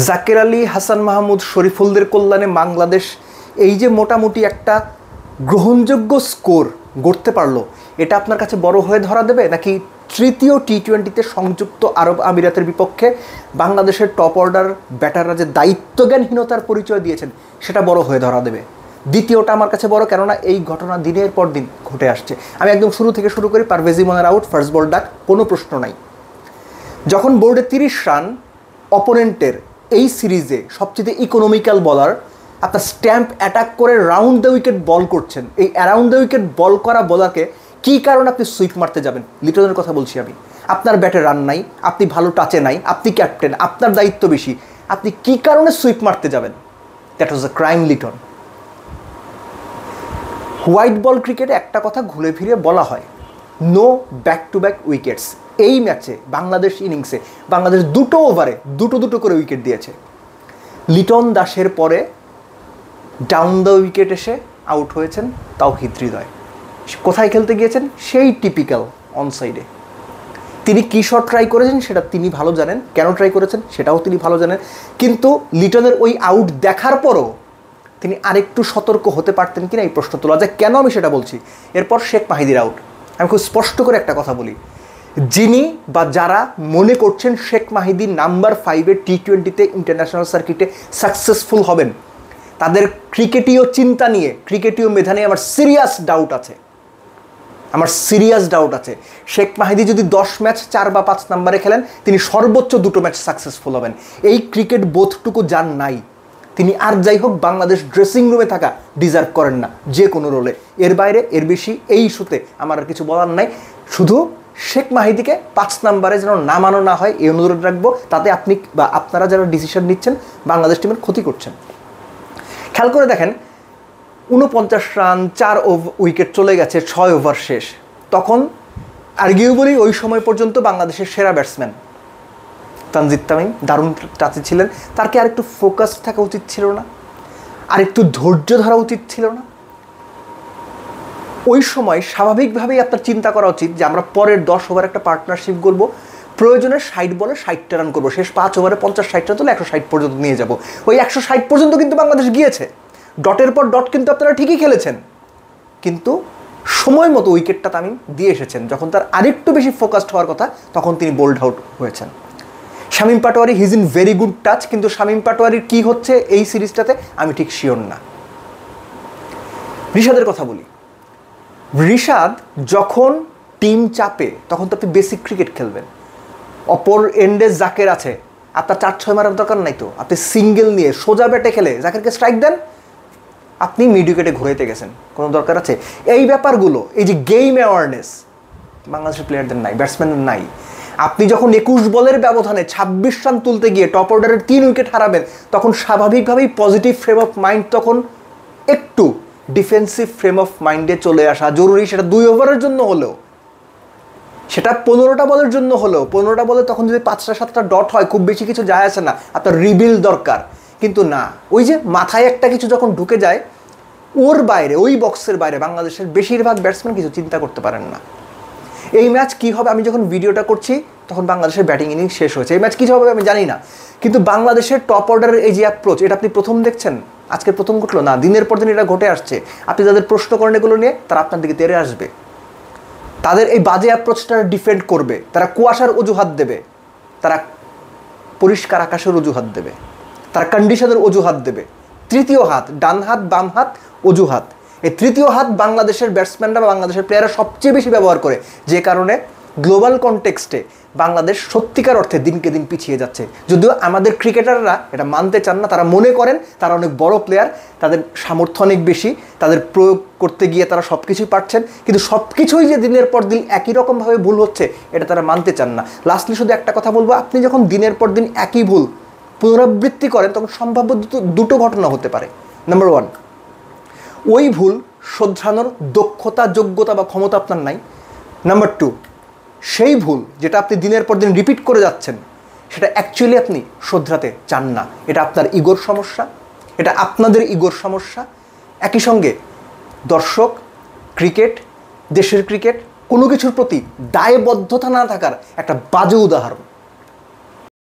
জাকের আলী, হাসান মাহমুদ, শরীফুলদের কল্যাণে বাংলাদেশ এই যে মোটামুটি একটা গ্রহণযোগ্য স্কোর গড়তে পারলো, এটা আপনার কাছে বড় হয়ে ধরা দেবে, নাকি তৃতীয় টি-20তে সংযুক্ত আরব আমিরাতের বিপক্ষে বাংলাদেশের টপ অর্ডার ব্যাটাররা যে দায়িত্বজ্ঞানহীনতার পরিচয় দিয়েছেন সেটা বড় হয়ে ধরা দেবে? দ্বিতীয়টা আমার কাছে বড়, কেননা এই ঘটনা দিনের পর দিন ঘটে আসছে। আমি একদম শুরু থেকে শুরু করি। পারভেজ ইমনের আউট, ফার্স্ট বল ডাক, কোনো প্রশ্ন নাই। যখন বোর্ডে 30 রান অপোনেন্টের এই সিরিজে সবচেয়ে ইকোনমিক্যাল বলার আপনার স্ট্যাম্প অ্যাটাক করে রাউন্ড দ্য উইকেট বল করছেন, এই অ্যারাউন্ড দ্য উইকেট বল করা বলারকে কী কারণে আপনি সুইপ মারতে যাবেন? লিটনের কথা বলছি আমি। আপনার ব্যাটে রান নাই, আপনি ভালো টাচে নাই, আপনি ক্যাপ্টেন, আপনার দায়িত্ব বেশি, আপনি কী কারণে সুইপ মারতে যাবেন? That was a crime, Liton. White ball ক্রিকেটে একটা কথা ঘুরে ফিরে বলা হয়, no back to back wickets. এই ম্যাচে বাংলাদেশ ইনিংসে বাংলাদেশ দুটো ওভারে দুটো করে উইকেট দিয়েছে। লিটন দাসের পরে ডাউন দ্য উইকেট এসে আউট হয়েছেন তাওহিদ হৃদয়। কোথায় খেলতে গিয়েছেন? সেই টিপিক্যাল অন সাইডে। তিনি কী শট ট্রাই করেছেন সেটা তিনি ভালো জানেন, কেন ট্রাই করেছেন সেটাও তিনি ভালো জানেন। কিন্তু লিটনের ওই আউট দেখার পরও তিনি আরেকটু সতর্ক হতে পারতেন কিনা এই প্রশ্ন তোলা যায়। কেন আমি সেটা বলছি? এরপর শেখ মাহিদির আউট। আমি খুব স্পষ্ট করে একটা কথা বলি, যিনি বা যারা মনে করছেন শেখ মাহিদি নাম্বার 5-এ টি-20তে ইন্টারন্যাশনাল সার্কিটে সাকসেসফুল হবেন, তাদের ক্রিকেটীয় চিন্তা নিয়ে, ক্রিকেটীয় মেধা নিয়ে আমার সিরিয়াস ডাউট আছে। শেখ মাহিদি যদি 10 ম্যাচ 4 বা 5 নম্বরে খেলেন, তিনি সর্বোচ্চ 2 ম্যাচ সাকসেসফুল হবেন। এই ক্রিকেট বোধটুকু যার নাই, তিনি আর যাই হোক বাংলাদেশ ড্রেসিং রুমে থাকা ডিজার্ভ করেন না যে কোনো রোলে। এর বাইরে এর বেশি এই ইস্যুতে আমার আর কিছু বলার নাই। শুধু শেখ মাহিদিকে 5 নম্বরে যেন নামানো না হয় এই অনুরোধ রাখবো। তাতে আপনি বা আপনারা যারা ডিসিশন নিচ্ছেন বাংলাদেশ টিমের ক্ষতি করছেন। খেয়াল করে দেখেন, 49 রান, 4 উইকেট চলে গেছে, 6 ওভার শেষ। তখন আর্গুয়েবলি ওই সময় পর্যন্ত বাংলাদেশের সেরা ব্যাটসম্যান তানজিদ তামিম দারুণ টাচে ছিলেন। তার কি আরেকটু ফোকাসড থাকা উচিত ছিল না? আরেকটু ধৈর্য ধরা উচিত ছিল না? ওই সময় স্বাভাবিকভাবেই আপনার চিন্তা করা উচিত যে আমরা পরের 10 ওভার একটা পার্টনারশিপ করবো, প্রয়োজনে 60 বলে 60টা রান করবো, শেষ 5 ওভারে 50-60 রান তুলে 160 পর্যন্ত নিয়ে যাব। ওই 160 পর্যন্ত কিন্তু বাংলাদেশ গিয়েছে, ডটের পর ডট কিন্তু আপনারা ঠিকই খেলেছেন, কিন্তু সময় মতো উইকেটটা তামিম দিয়ে এসেছেন। যখন তার আরেকটু বেশি ফোকাসড হওয়ার কথা, তখন তিনি বোল্ড আউট হয়েছেন। Shamim Patwari is in very good touch, কিন্তু শামীম পাটোয়ারির কী হচ্ছে এই সিরিজটাতে আমি ঠিক শিওর না। রিশাদের কথা বলি, রিশাদ যখন টিম চাপে তখন তো আপনি বেসিক ক্রিকেট খেলবেন। অপর এন্ডে জাকের আছে, আপনার 4-6 মারার দরকার নাই তো, আপনি সিঙ্গেল নিয়ে সোজা ব্যাটে খেলে জাকেরকে স্ট্রাইক দেন, আপনি মিড উইকেটে ঘুরাইতে গেছেন, কোনো দরকার আছে? এই ব্যাপারগুলো, এই যে গেম অ্যাওয়ারনেস বাংলাদেশের প্লেয়ারদের নাই, ব্যাটসম্যানদের নাই। আপনি যখন 21 বলের ব্যবধানে 26 রান তুলতে গিয়ে টপ অর্ডারের 3 উইকেট হারাবেন, তখন স্বাভাবিকভাবেই পজিটিভ ফ্রেম অফ মাইন্ড তখন একটু ডিফেন্সিভ ফ্রেম অফ মাইন্ডে চলে আসা জরুরি। সেটা 2 ওভারের জন্য হলেও, সেটা 15টা বলের জন্য হলেও। 15টা বলে তখন যদি 5টা-7টা ডট হয়, খুব বেশি কিছু যায় আসে না, আপনার রিবিল্ড দরকার। কিন্তু না, ওই যে মাথায় একটা কিছু যখন ঢুকে যায়, ওর বাইরে, ওই বক্সের বাইরে বাংলাদেশের বেশিরভাগ ব্যাটসম্যান কিছু চিন্তা করতে পারেন না। এই ম্যাচ কী হবে, আমি যখন ভিডিওটা করছি তখন বাংলাদেশের ব্যাটিং ইনিংস শেষ হয়েছে। এই ম্যাচ কী হবে আমি জানি না, কিন্তু বাংলাদেশের টপ অর্ডারের এই যে অ্যাপ্রোচ, এটা আপনি প্রথম দেখছেন, আজকে প্রথম ঘটলো না, দিনের পর দিন এটা ঘটে আসছে। আপনি যাদের প্রশ্ন করেন এগুলো নিয়ে, তারা আপনার দিকে তেড়ে আসবে, তাদের এই বাজে অ্যাপ্রোচটা ডিফেন্ড করবে, তারা কুয়াশার অজুহাত দেবে, তারা পরিষ্কার আকাশের অজুহাত দেবে, তারা কন্ডিশনের অজুহাত দেবে। তৃতীয় হাত, ডান হাত, বাম হাত, অজুহাত। এই তৃতীয় হাত বাংলাদেশের ব্যাটসম্যানরা বা বাংলাদেশের প্লেয়াররা সবচেয়ে বেশি ব্যবহার করে, যে কারণে গ্লোবাল কনটেক্সটে বাংলাদেশ সত্যিকার অর্থে দিনকে দিন পিছিয়ে যাচ্ছে। যদিও আমাদের ক্রিকেটাররা এটা মানতে চান না, তারা মনে করেন তারা অনেক বড় প্লেয়ার, তাদের সামর্থ্য অনেক বেশি, তাদের প্রয়োগ করতে গিয়ে তারা সব কিছুই পারছেন, কিন্তু সব কিছুই যে দিনের পর দিন একই রকমভাবে ভুল হচ্ছে এটা তারা মানতে চান না। লাস্টলি শুধু একটা কথা বলবো, আপনি যখন দিনের পর দিন একই ভুল পুনরাবৃত্তি করেন, তখন সম্ভাব্য দুটো ঘটনা হতে পারে। নাম্বার 1, ওই ভুল শোধরানোর দক্ষতা, যোগ্যতা বা ক্ষমতা আপনার নাই। নাম্বার 2, সেই ভুল যেটা আপনি দিনের পর দিন রিপিট করে যাচ্ছেন, সেটা অ্যাকচুয়ালি আপনি শোধরাতে চান না। এটা আপনার ইগোর সমস্যা, এটা আপনাদের ইগোর সমস্যা। একই সঙ্গে দর্শক, ক্রিকেট, দেশের ক্রিকেট, কোনো কিছুর প্রতি দায়বদ্ধতা না থাকার একটা বাজে উদাহরণ।